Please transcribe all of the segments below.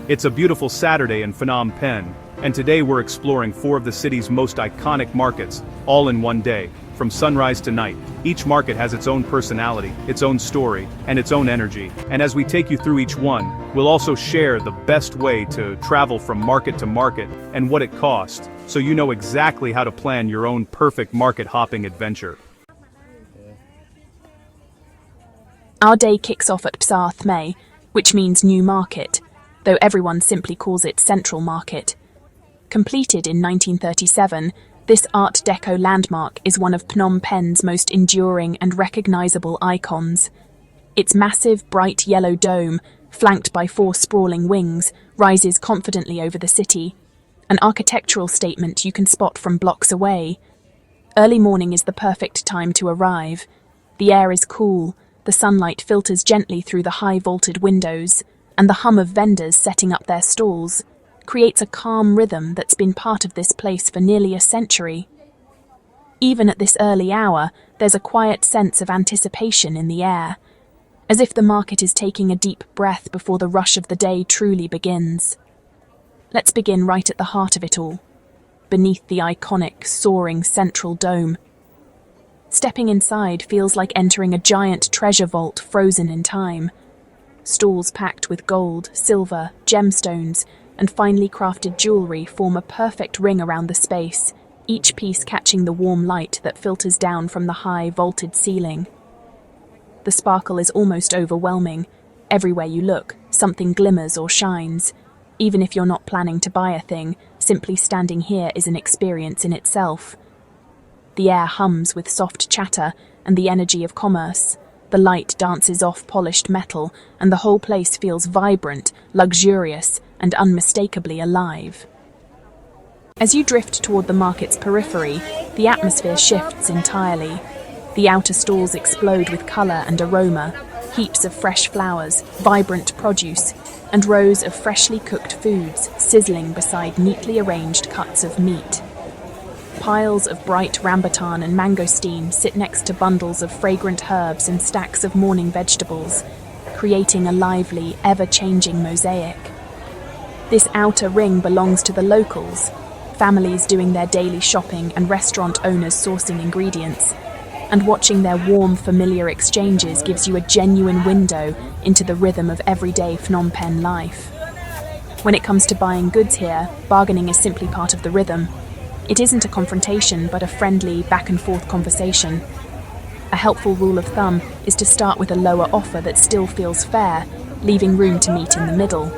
It's a beautiful Saturday in Phnom Penh, and today we're exploring 4 of the city's most iconic markets, all in one day, from sunrise to night. Each market has its own personality, its own story, and its own energy. And as we take you through each one, we'll also share the best way to travel from market to market and what it costs, so you know exactly how to plan your own perfect market hopping adventure. Our day kicks off at Phsar Thmey, which means New Market, though everyone simply calls it Central Market. Completed in 1937, this Art Deco landmark is one of Phnom Penh's most enduring and recognizable icons. Its massive, bright yellow dome, flanked by 4 sprawling wings, rises confidently over the city, an architectural statement you can spot from blocks away. Early morning is the perfect time to arrive. The air is cool, the sunlight filters gently through the high-vaulted windows, and the hum of vendors setting up their stalls creates a calm rhythm that's been part of this place for nearly a century. Even at this early hour, there's a quiet sense of anticipation in the air, as if the market is taking a deep breath before the rush of the day truly begins. Let's begin right at the heart of it all, beneath the iconic, soaring central dome. Stepping inside feels like entering a giant treasure vault frozen in time. Stalls packed with gold, silver, gemstones, and finely crafted jewelry form a perfect ring around the space, each piece catching the warm light that filters down from the high, vaulted ceiling. The sparkle is almost overwhelming. Everywhere you look, something glimmers or shines. Even if you're not planning to buy a thing, simply standing here is an experience in itself. The air hums with soft chatter and the energy of commerce. The light dances off polished metal, and the whole place feels vibrant, luxurious, and unmistakably alive. As you drift toward the market's periphery, the atmosphere shifts entirely. The outer stalls explode with colour and aroma, heaps of fresh flowers, vibrant produce, and rows of freshly cooked foods sizzling beside neatly arranged cuts of meat. Piles of bright rambutan and mangosteen sit next to bundles of fragrant herbs and stacks of morning vegetables, creating a lively, ever-changing mosaic. This outer ring belongs to the locals, families doing their daily shopping and restaurant owners sourcing ingredients, and watching their warm, familiar exchanges gives you a genuine window into the rhythm of everyday Phnom Penh life. When it comes to buying goods here, bargaining is simply part of the rhythm. It isn't a confrontation, but a friendly, back-and-forth conversation. A helpful rule of thumb is to start with a lower offer that still feels fair, leaving room to meet in the middle.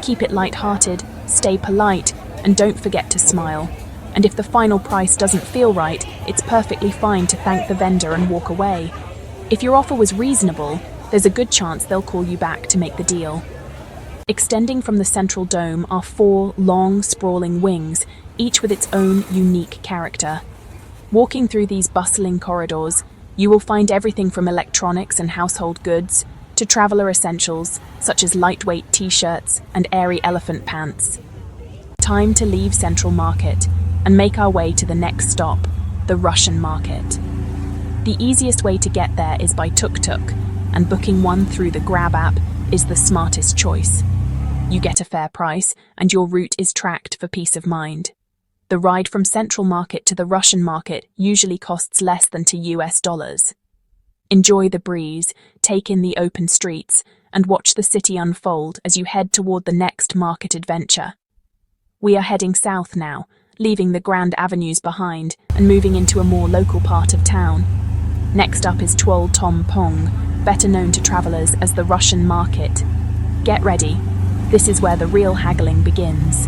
Keep it light-hearted, stay polite, and don't forget to smile. And if the final price doesn't feel right, it's perfectly fine to thank the vendor and walk away. If your offer was reasonable, there's a good chance they'll call you back to make the deal. Extending from the central dome are 4 long, sprawling wings, each with its own unique character. Walking through these bustling corridors, you will find everything from electronics and household goods to traveler essentials such as lightweight t-shirts and airy elephant pants. Time to leave Central Market and make our way to the next stop, the Russian Market. The easiest way to get there is by tuk-tuk, and booking one through the Grab app is the smartest choice. You get a fair price, and your route is tracked for peace of mind. The ride from Central Market to the Russian Market usually costs less than $2. Enjoy the breeze, take in the open streets, and watch the city unfold as you head toward the next market adventure. We are heading south now, leaving the grand avenues behind and moving into a more local part of town. Next up is Tuol Tom Poung, better known to travelers as the Russian Market. Get ready. This is where the real haggling begins.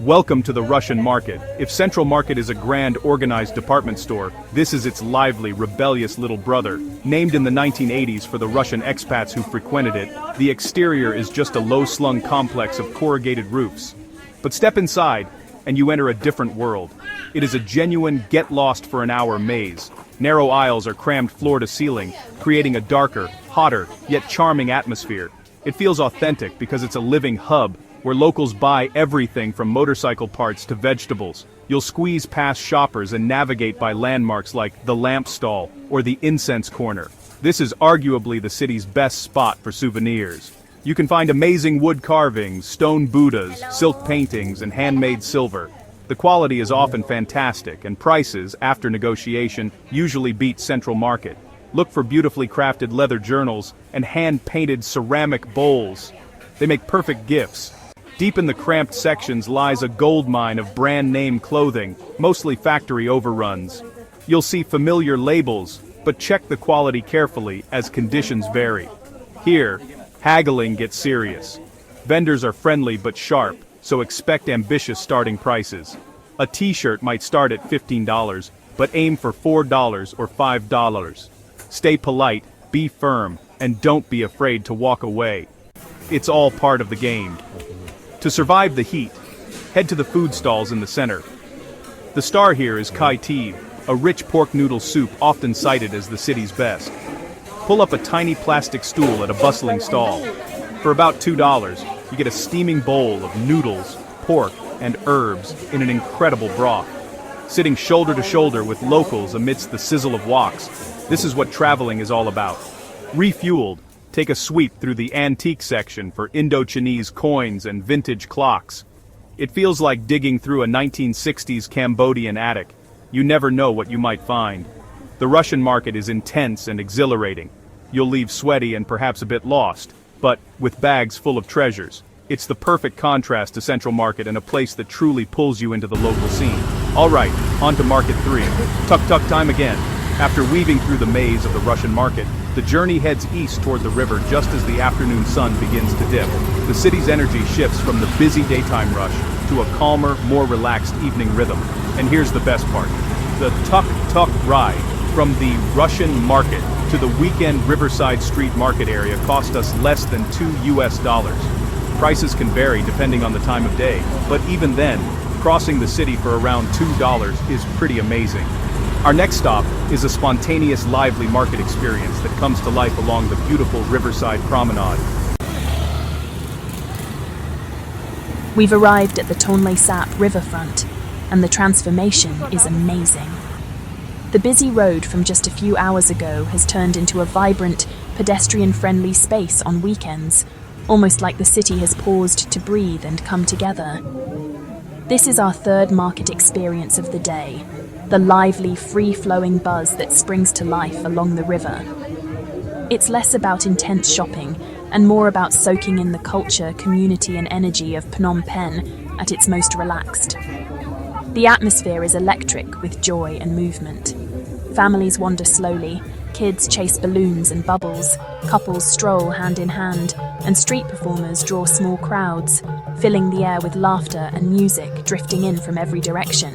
Welcome to the Russian Market. If Central Market is a grand, organized department store, this is its lively, rebellious little brother. Named in the 1980s for the Russian expats who frequented it, the exterior is just a low-slung complex of corrugated roofs. But step inside, and you enter a different world. It is a genuine get-lost-for-an-hour maze. Narrow aisles are crammed floor to ceiling, creating a darker, hotter, yet charming atmosphere. It feels authentic because it's a living hub, where locals buy everything from motorcycle parts to vegetables. You'll squeeze past shoppers and navigate by landmarks like the lamp stall or the incense corner. This is arguably the city's best spot for souvenirs. You can find amazing wood carvings, stone Buddhas, silk paintings, and handmade silver. The quality is often fantastic, and prices, after negotiation, usually beat Central Market. Look for beautifully crafted leather journals and hand-painted ceramic bowls. They make perfect gifts. Deep in the cramped sections lies a goldmine of brand-name clothing, mostly factory overruns. You'll see familiar labels, but check the quality carefully as conditions vary. Here, haggling gets serious. Vendors are friendly but sharp, so expect ambitious starting prices. A t-shirt might start at $15, but aim for $4 or $5. Stay polite, be firm, and don't be afraid to walk away. It's all part of the game. To survive the heat, head to the food stalls in the center. The star here is Quay, a rich pork noodle soup often cited as the city's best. Pull up a tiny plastic stool at a bustling stall. For about $2, you get a steaming bowl of noodles, pork, and herbs in an incredible broth. Sitting shoulder to shoulder with locals amidst the sizzle of woks, this is what traveling is all about. Refueled, take a sweep through the antique section for Indo-Chinese coins and vintage clocks. It feels like digging through a 1960s Cambodian attic. You never know what you might find. The Russian market is intense and exhilarating. You'll leave sweaty and perhaps a bit lost, but with bags full of treasures. It's the perfect contrast to Central Market and a place that truly pulls you into the local scene. All right, on to Market 3. Tuk-tuk time again. After weaving through the maze of the Russian market, the journey heads east toward the river just as the afternoon sun begins to dip. The city's energy shifts from the busy daytime rush to a calmer, more relaxed evening rhythm. And here's the best part. The tuk-tuk ride from the Russian market to the weekend Riverside street market area cost us less than $2. Prices can vary depending on the time of day, but even then, crossing the city for around $2 is pretty amazing. Our next stop is a spontaneous, lively market experience that comes to life along the beautiful Riverside promenade. We've arrived at the Tonle Sap riverfront, and the transformation is amazing. The busy road from just a few hours ago has turned into a vibrant, pedestrian-friendly space on weekends, almost like the city has paused to breathe and come together. This is our third market experience of the day, the lively, free-flowing buzz that springs to life along the river. It's less about intense shopping and more about soaking in the culture, community and energy of Phnom Penh at its most relaxed. The atmosphere is electric with joy and movement. Families wander slowly, kids chase balloons and bubbles, couples stroll hand in hand, and street performers draw small crowds, filling the air with laughter and music drifting in from every direction.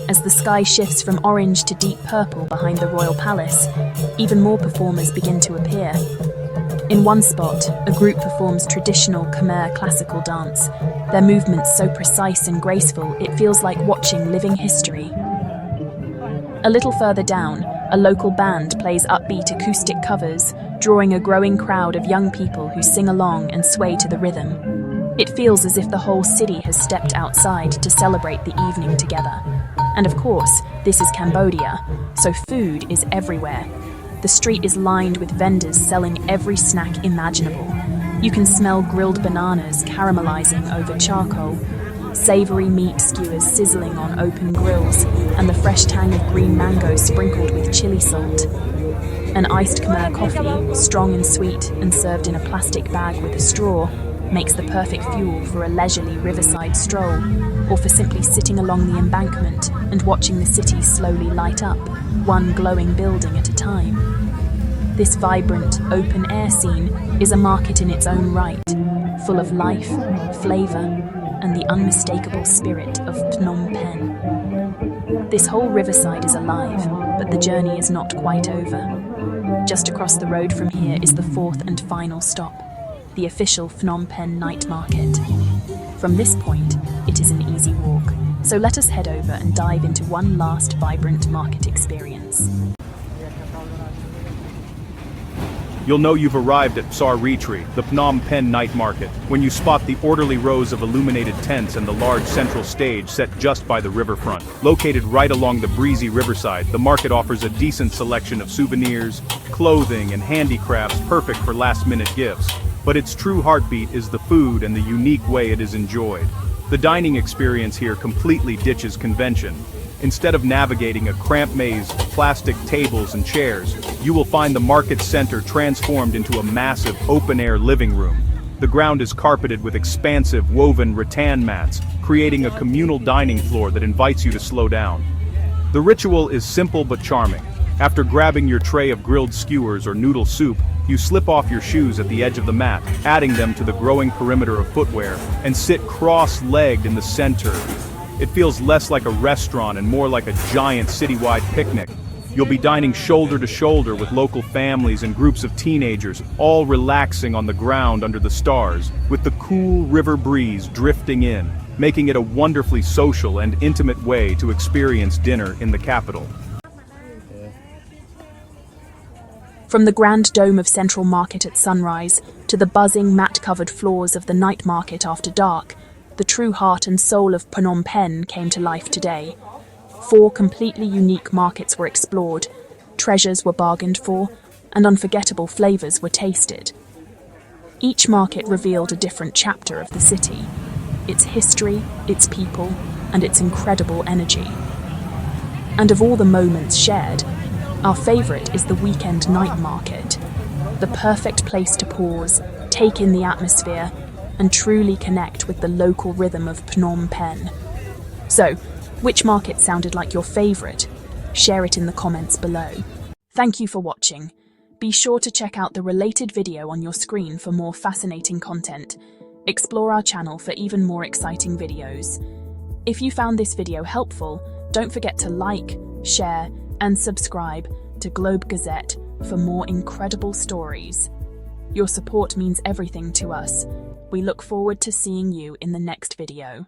As the sky shifts from orange to deep purple behind the royal palace, even more performers begin to appear. In one spot, a group performs traditional Khmer classical dance, their movements so precise and graceful it feels like watching living history. A little further down, a local band plays upbeat acoustic covers, drawing a growing crowd of young people who sing along and sway to the rhythm. It feels as if the whole city has stepped outside to celebrate the evening together. And of course, this is Cambodia, so food is everywhere. The street is lined with vendors selling every snack imaginable. You can smell grilled bananas caramelizing over charcoal, savory meat skewers sizzling on open grills, and the fresh tang of green mango sprinkled with chili salt. An iced Khmer coffee, strong and sweet and served in a plastic bag with a straw, makes the perfect fuel for a leisurely riverside stroll, or for simply sitting along the embankment and watching the city slowly light up, one glowing building at a time. This vibrant, open-air scene is a market in its own right, full of life, flavor, and the unmistakable spirit of Phnom Penh. This whole riverside is alive, but the journey is not quite over. Just across the road from here is the fourth and final stop, the official Phnom Penh night market. From this point, it is an easy walk, so let us head over and dive into one last vibrant market experience. You'll know you've arrived at Phsar Reatrey, the Phnom Penh night market, when you spot the orderly rows of illuminated tents and the large central stage set just by the riverfront. Located right along the breezy riverside, the market offers a decent selection of souvenirs, clothing, and handicrafts perfect for last-minute gifts. But its true heartbeat is the food and the unique way it is enjoyed. The dining experience here completely ditches convention. Instead of navigating a cramped maze of plastic tables and chairs, you will find the market center transformed into a massive open-air living room. The ground is carpeted with expansive woven rattan mats, creating a communal dining floor that invites you to slow down. The ritual is simple but charming. After grabbing your tray of grilled skewers or noodle soup, you slip off your shoes at the edge of the mat, adding them to the growing perimeter of footwear, and sit cross-legged in the center. It feels less like a restaurant and more like a giant citywide picnic. You'll be dining shoulder to shoulder with local families and groups of teenagers, all relaxing on the ground under the stars, with the cool river breeze drifting in, making it a wonderfully social and intimate way to experience dinner in the capital. From the grand dome of Central Market at sunrise to the buzzing mat-covered floors of the night market after dark, the true heart and soul of Phnom Penh came to life today. 4 completely unique markets were explored, treasures were bargained for, and unforgettable flavors were tasted. Each market revealed a different chapter of the city, its history, its people, and its incredible energy. And of all the moments shared, our favorite is the weekend night market, the perfect place to pause, take in the atmosphere, and truly connect with the local rhythm of Phnom Penh. So, which market sounded like your favorite? Share it in the comments below. Thank you for watching. Be sure to check out the related video on your screen for more fascinating content. Explore our channel for even more exciting videos. If you found this video helpful, don't forget to like, share, and subscribe to Globe Gazette for more incredible stories. Your support means everything to us. We look forward to seeing you in the next video.